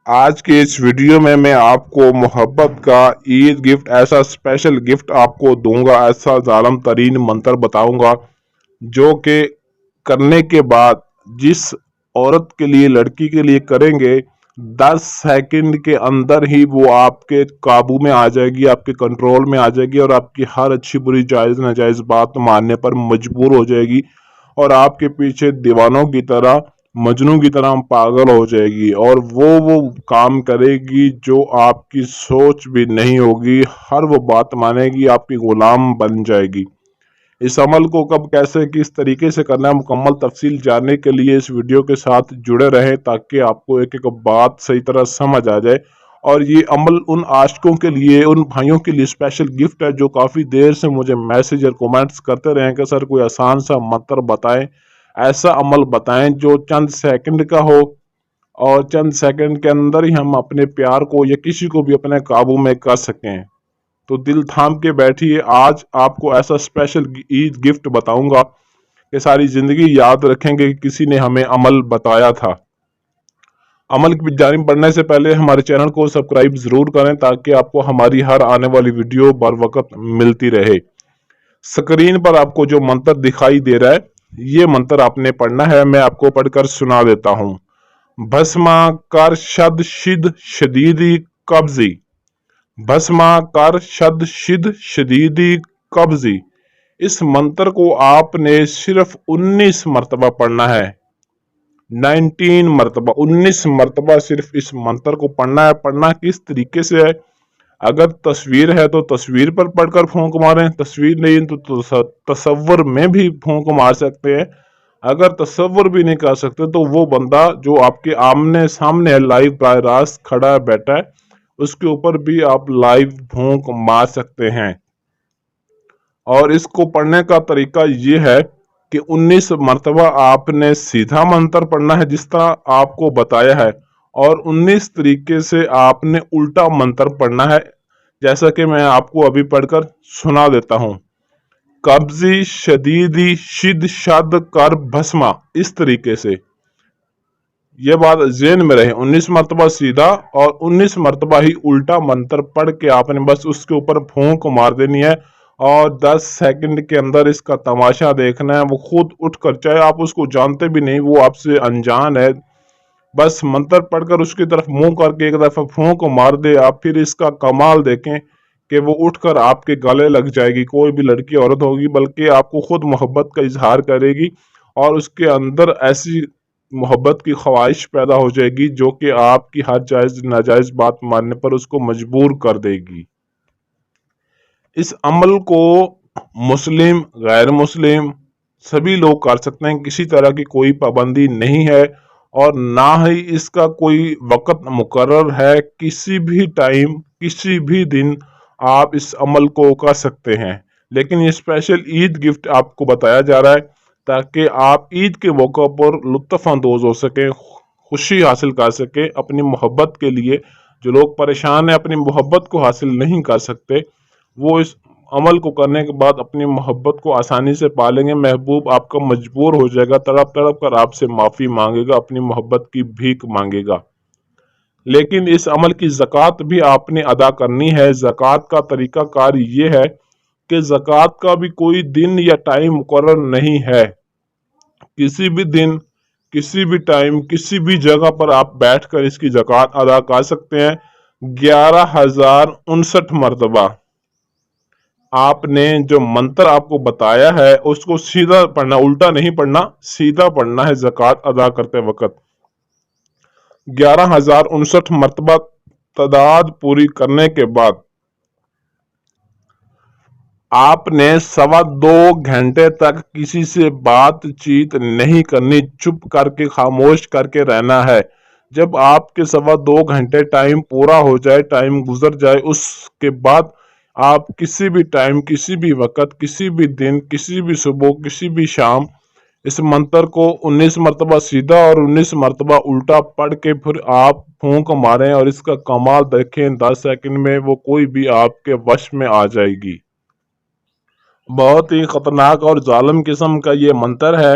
آج کے اس ویڈیو میں آپ کو محبت کا عید گفٹ ایسا اسپیشل گفٹ آپ کو دوں گا، ایسا ظالم ترین منتر بتاؤں گا جو کہ کرنے کے بعد جس عورت کے لیے، لڑکی کے لیے کریں گے 10 سیکنڈ کے اندر ہی وہ آپ کے قابو میں آ جائے گی، آپ کے کنٹرول میں آ جائے گی اور آپ کی ہر اچھی بری جائز ناجائز بات ماننے پر مجبور ہو جائے گی اور آپ کے پیچھے دیوانوں کی طرح، مجنوں کی طرح پاگل ہو جائے گی اور وہ کام کرے گی جو آپ کی سوچ بھی نہیں ہوگی، ہر وہ بات مانے گی، آپ کی غلام بن جائے گی۔ اس عمل کو کب، کیسے، کس طریقے سے کرنا ہے، مکمل تفصیل جاننے کے لیے اس ویڈیو کے ساتھ جڑے رہیں تاکہ آپ کو ایک ایک بات صحیح طرح سمجھ آ جائے۔ اور یہ عمل ان عاشقوں کے لیے، ان بھائیوں کے لیے اسپیشل گفٹ ہے جو کافی دیر سے مجھے میسج اور کومنٹس کرتے رہے کہ سر کوئی آسان سا منتر بتائیں، ایسا عمل بتائیں جو چند سیکنڈ کا ہو اور چند سیکنڈ کے اندر ہی ہم اپنے پیار کو یا کسی کو بھی اپنے قابو میں کر سکیں۔ تو دل تھام کے بیٹھیے، آج آپ کو ایسا اسپیشل عید گفٹ بتاؤں گا کہ ساری زندگی یاد رکھیں گے کہ کسی نے ہمیں عمل بتایا تھا۔ عمل کی جانب بڑھنے سے پہلے ہمارے چینل کو سبسکرائب ضرور کریں تاکہ آپ کو ہماری ہر آنے والی ویڈیو بر وقت ملتی رہے۔ سکرین پر آپ کو جو منتر دکھائی دے رہا ہے، یہ منتر آپ نے پڑھنا ہے، میں آپ کو پڑھ کر سنا دیتا ہوں۔ بھسما کر شد شد شدیدی قبضی، بھسما کر شد شد شدیدی قبضی۔ اس منتر کو آپ نے صرف 19 مرتبہ پڑھنا ہے، 19 مرتبہ، 19 مرتبہ صرف اس منتر کو پڑھنا ہے۔ پڑھنا کس طریقے سے ہے؟ اگر تصویر ہے تو تصویر پر پڑھ کر پھونک ماریں، تصویر نہیں تو تصور میں بھی پھونک مار سکتے ہیں۔ اگر تصور بھی نہیں کر سکتے تو وہ بندہ جو آپ کے آمنے سامنے ہے، لائیو براہ راست کھڑا ہے، بیٹھا ہے، اس کے اوپر بھی آپ لائیو پھونک مار سکتے ہیں۔ اور اس کو پڑھنے کا طریقہ یہ ہے کہ 19 مرتبہ آپ نے سیدھا منتر پڑھنا ہے جس طرح آپ کو بتایا ہے، اور 19 طریقے سے آپ نے الٹا منتر پڑھنا ہے جیسا کہ میں آپ کو ابھی پڑھ کر سنا دیتا ہوں۔ قبضی شدیدی شد شد کر بھسما، اس طریقے سے یہ بات ذہن میں رہے، 19 مرتبہ سیدھا اور 19 مرتبہ ہی الٹا منتر پڑھ کے آپ نے بس اس کے اوپر پھونک مار دینی ہے اور 10 سیکنڈ کے اندر اس کا تماشا دیکھنا ہے۔ وہ خود اٹھ کر، چاہے آپ اس کو جانتے بھی نہیں، وہ آپ سے انجان ہے، بس منتر پڑھ کر اس کی طرف منہ کر کے ایک دفعہ پھونک مار دے آپ، پھر اس کا کمال دیکھیں کہ وہ اٹھ کر آپ کے گلے لگ جائے گی۔ کوئی بھی لڑکی عورت ہوگی بلکہ آپ کو خود محبت کا اظہار کرے گی اور اس کے اندر ایسی محبت کی خواہش پیدا ہو جائے گی جو کہ آپ کی ہر جائز ناجائز بات ماننے پر اس کو مجبور کر دے گی۔ اس عمل کو مسلم، غیر مسلم سبھی لوگ کر سکتے ہیں، کسی طرح کی کوئی پابندی نہیں ہے اور نہ ہی اس کا کوئی وقت مقرر ہے۔ کسی بھی ٹائم، کسی بھی دن آپ اس عمل کو کر سکتے ہیں، لیکن یہ اسپیشل عید گفٹ آپ کو بتایا جا رہا ہے تاکہ آپ عید کے موقع پر لطف اندوز ہو سکیں، خوشی حاصل کر سکیں اپنی محبت کے لیے۔ جو لوگ پریشان ہیں، اپنی محبت کو حاصل نہیں کر سکتے، وہ اس عمل کو کرنے کے بعد اپنی محبت کو آسانی سے پالیں گے۔ محبوب آپ کا مجبور ہو جائے گا، تڑپ تڑپ کر آپ سے معافی مانگے گا، اپنی محبت کی بھیک مانگے گا۔ لیکن اس عمل کی زکوٰۃ بھی آپ نے ادا کرنی ہے۔ زکوٰۃ کا طریقہ کار یہ ہے کہ زکوٰۃ کا بھی کوئی دن یا ٹائم مقرر نہیں ہے۔ کسی بھی دن، کسی بھی ٹائم، کسی بھی جگہ پر آپ بیٹھ کر اس کی زکوٰۃ ادا کر سکتے ہیں۔ 11,059 مرتبہ آپ نے جو منتر آپ کو بتایا ہے اس کو سیدھا پڑھنا، الٹا نہیں پڑھنا، سیدھا پڑھنا ہے زکوٰۃ ادا کرتے وقت۔ 11,059 مرتبہ تعداد پوری کرنے کے بعد آپ نے 2.25 گھنٹے تک کسی سے بات چیت نہیں کرنی، چپ کر کے، خاموش کر کے رہنا ہے۔ جب آپ کے 2.25 گھنٹے ٹائم پورا ہو جائے، ٹائم گزر جائے، اس کے بعد آپ کسی بھی ٹائم، کسی بھی وقت، کسی بھی دن، کسی بھی صبح، کسی بھی شام اس منتر کو 19 مرتبہ سیدھا اور 19 مرتبہ الٹا پڑھ کے پھر آپ پھونک ماریں اور اس کا کمال دیکھیں۔ 10 سیکنڈ میں وہ کوئی بھی آپ کے وش میں آ جائے گی۔ بہت ہی خطرناک اور ظالم قسم کا یہ منتر ہے۔